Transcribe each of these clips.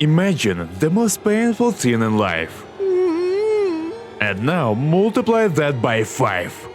Imagine the most painful thing in life. And now multiply that by 5.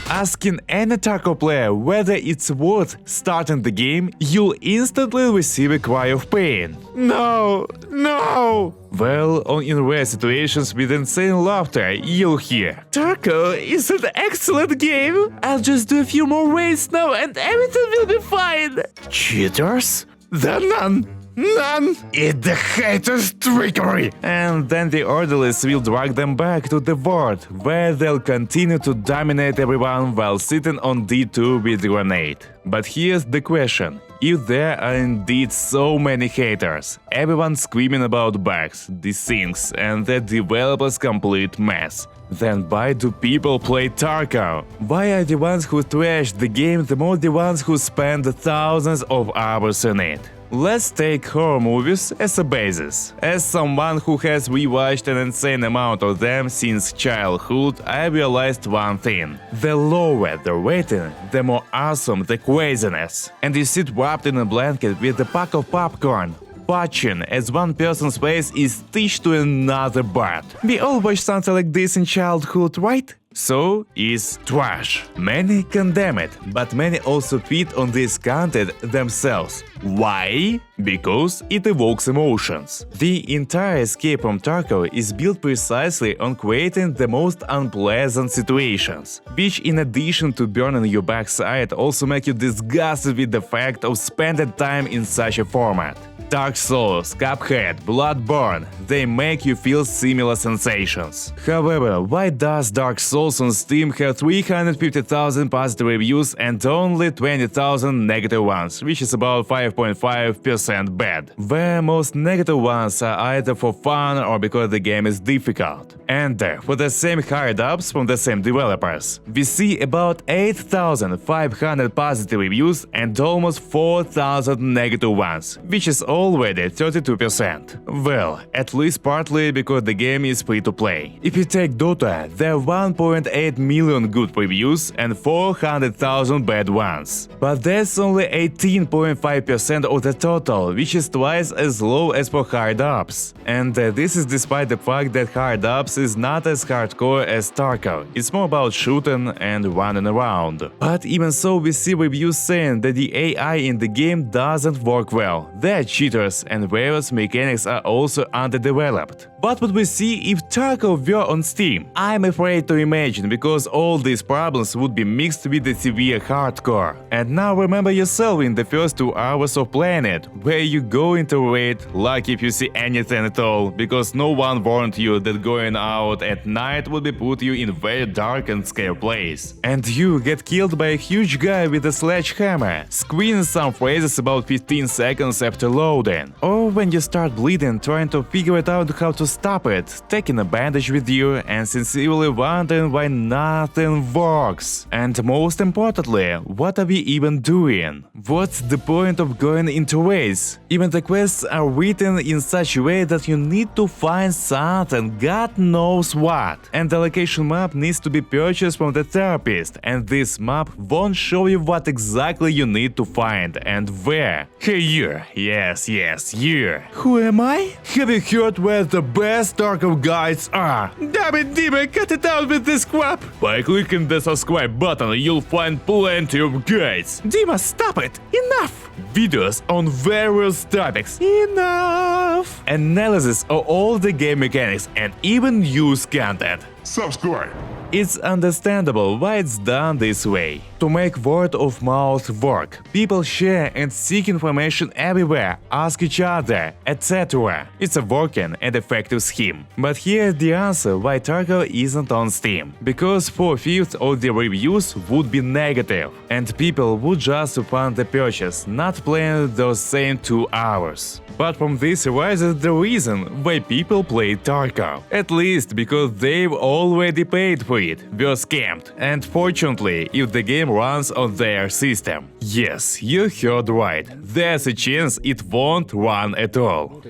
Asking any Tarkov player whether it's worth starting the game, you'll instantly receive a cry of pain. No, no! Well, in rare situations with insane laughter, you'll hear, Tarkov is an excellent game! I'll just do a few more raids now and everything will be fine! Cheaters? There are none! None! It's the haters' trickery! And then the orderlies will drag them back to the ward, where they'll continue to dominate everyone while sitting on D2 with grenade. But here's the question. If there are indeed so many haters, everyone screaming about bugs, desyncs, and the developers' complete mess, then why do people play Tarkov? Why are the ones who trash the game the more the ones who spend thousands of hours in it? Let's take horror movies as a basis. As someone who has rewatched an insane amount of them since childhood, I realized one thing. The lower the rating, the more awesome the craziness. And you sit wrapped in a blanket with a pack of popcorn, watching as one person's face is stitched to another butt. We all watched something like this in childhood, right? So is trash. Many condemn it, but many also feed on this content themselves. Why? Because it evokes emotions. The entire escape from Tarkov is built precisely on creating the most unpleasant situations, which in addition to burning your backside also make you disgusted with the fact of spending time in such a format. Dark Souls, Cuphead, Bloodborne, they make you feel similar sensations. However, why does Dark Souls on Steam have 350,000 positive reviews and only 20,000 negative ones, which is about 5.5% bad, where most negative ones are either for fun or because the game is difficult. And for the same hard ups from the same developers, we see about 8,500 positive reviews and almost 4,000 negative ones, which is already 32%. Well, at least partly because the game is free to play. If you take Dota, there are 1.8 million good reviews and 400,000 bad ones. But that's only 18.5% of the total, which is twice as low as for hard ups. And this is despite the fact that hard ups is not as hardcore as Tarkov. It's more about shooting and running around. But even so, we see reviews saying that the AI in the game doesn't work well. There are cheaters and various mechanics are also underdeveloped. What would we see if Tarkov were on Steam? I'm afraid to imagine, because all these problems would be mixed with the severe hardcore. And now remember yourself in the first 2 hours of playing it, where you go into raid, lucky if you see anything at all, because no one warned you that going out at night would be put you in a very dark and scary place. And you get killed by a huge guy with a sledgehammer, screaming some phrases about 15 seconds after loading. Or when you start bleeding, trying to figure it out how to stop it, taking a bandage with you and sincerely wondering why nothing works. And most importantly, what are we even doing? What's the point of going into raids? Even the quests are written in such a way that you need to find something, God knows what. And the location map needs to be purchased from the therapist, and this map won't show you what exactly you need to find and where. Hey you, yes, you. Who am I? Have you heard where the best Tarkov guides are? Damn it, Dima, cut it out with this crap! By clicking the subscribe button, you'll find plenty of guides. Dima, stop it! Enough! Videos on various topics. Enough! Analysis of all the game mechanics and even news content. Subscribe. It's understandable why it's done this way. To make word of mouth work, people share and seek information everywhere, ask each other, etc. It's a working and effective scheme. But here's the answer why Tarkov isn't on Steam. Because 4/5 of the reviews would be negative, and people would just fund the purchase, not playing those same 2 hours. But from this arises the reason why people play Tarkov. At least because they've already paid for it, were scammed. And fortunately, if the game runs on their system. Yes, you heard right. There's a chance it won't run at all.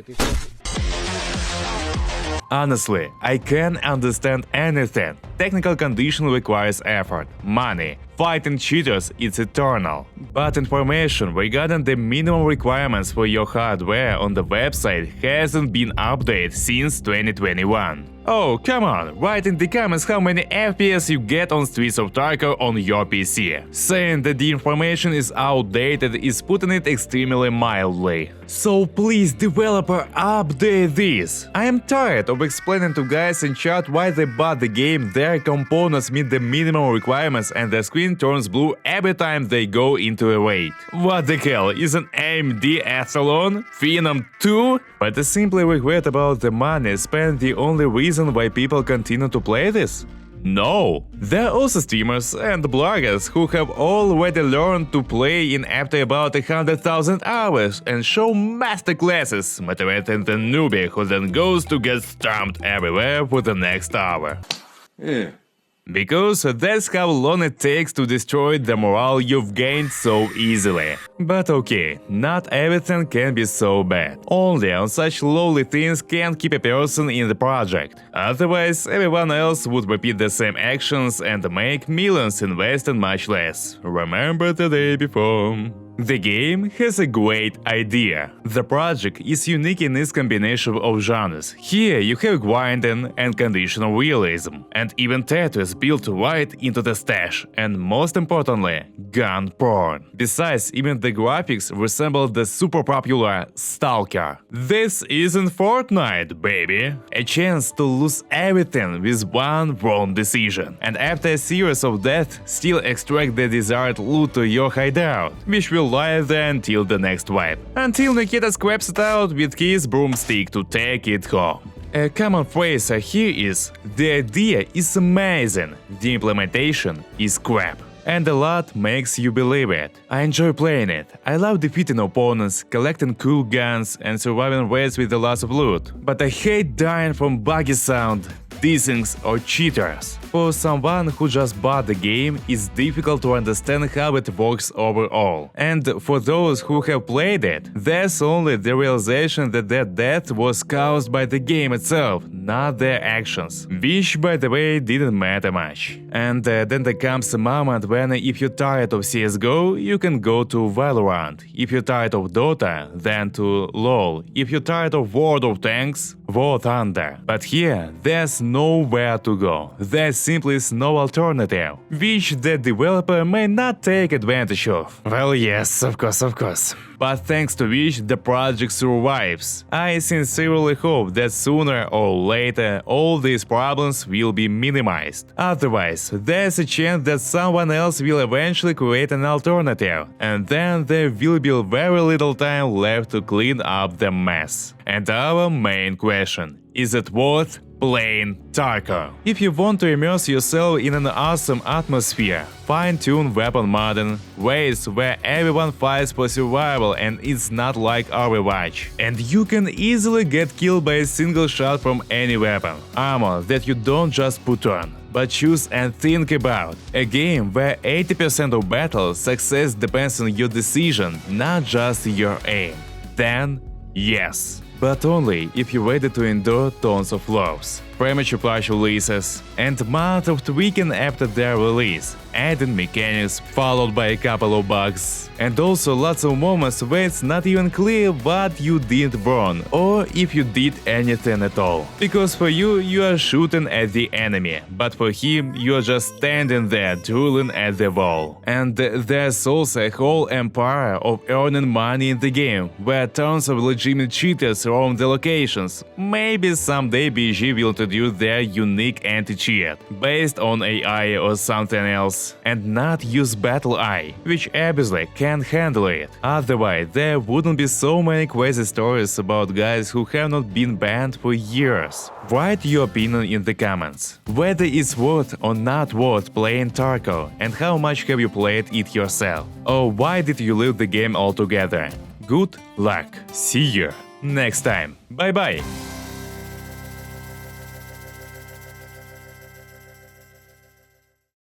Honestly, I can't understand anything. Technical condition requires effort, money, Fighting cheaters is eternal. But information regarding the minimum requirements for your hardware on the website hasn't been updated since 2021. Oh, come on, write in the comments how many FPS you get on Streets of Tarkov on your PC. Saying that the information is outdated is putting it extremely mildly. So please, developer, update this. I am tired of explaining to guys in chat why they bought the game, their components meet the minimum requirements and the screen turns blue every time they go into a raid. What the hell, is an AMD Athlon? Phenom 2? But I simply regret about the money spent the only reason why people continue to play this? No. There are also streamers and bloggers who have already learned to play in after about 100,000 hours and show masterclasses, motivating the newbie who then goes to get stomped everywhere for the next hour. Because that's how long it takes to destroy the morale you've gained so easily. But okay, not everything can be so bad. Only on such lowly things can keep a person in the project. Otherwise, everyone else would repeat the same actions and make millions investing much less. Remember the day before. The game has a great idea. The project is unique in its combination of genres. Here you have grinding and conditional realism, and even Tetris built right into the stash, and most importantly, gun porn. Besides, even the graphics resemble the super popular Stalker. This isn't Fortnite, baby! A chance to lose everything with one wrong decision, and after a series of deaths, still extract the desired loot to your hideout, which will lie there until the next wipe, until Nikita scraps it out with his broomstick to take it home. A common phrase I hear is, the idea is amazing, the implementation is crap. And a lot makes you believe it. I enjoy playing it. I love defeating opponents, collecting cool guns, and surviving raids with a lot of loot. But I hate dying from buggy sound, dissings or cheaters. For someone who just bought the game, it's difficult to understand how it works overall. And for those who have played it, there's only the realization that their death was caused by the game itself, not their actions. Which, by the way, didn't matter much. And then there comes a moment when if you're tired of CSGO, you can go to Valorant. If you're tired of Dota, then to LoL. If you're tired of World of Tanks, War Thunder. But here, there's nowhere to go. There simply is no alternative, which the developer may not take advantage of. Well, yes, of course. But thanks to which the project survives. I sincerely hope that sooner or later all these problems will be minimized. Otherwise, there's a chance that someone else will eventually create an alternative, and then there will be very little time left to clean up the mess. And our main question: is it worth playing Tarkov? If you want to immerse yourself in an awesome atmosphere, fine-tuned weapon modding, raids where everyone fights for survival and it's not like Overwatch, and you can easily get killed by a single shot from any weapon, armor that you don't just put on, but choose and think about. A game where 80% of battle success depends on your decision, not just your aim. Then, yes. But only if you're ready to endure tons of flops, premature patch releases, and months of tweaking after their release, adding mechanics followed by a couple of bugs, and also lots of moments where it's not even clear what you did wrong, or if you did anything at all. Because for you, you are shooting at the enemy, but for him, you are just standing there drooling at the wall. And there's also a whole empire of earning money in the game, where tons of legitimate cheaters roam the locations. Maybe someday BG will introduce their unique anti-cheat, based on AI or something else, and not use Battle Eye, which obviously can't handle it. Otherwise, there wouldn't be so many crazy stories about guys who have not been banned for years. Write your opinion in the comments, whether it's worth or not worth playing Tarkov, and how much have you played it yourself, or why did you leave the game altogether. Good luck, see you next time, bye bye!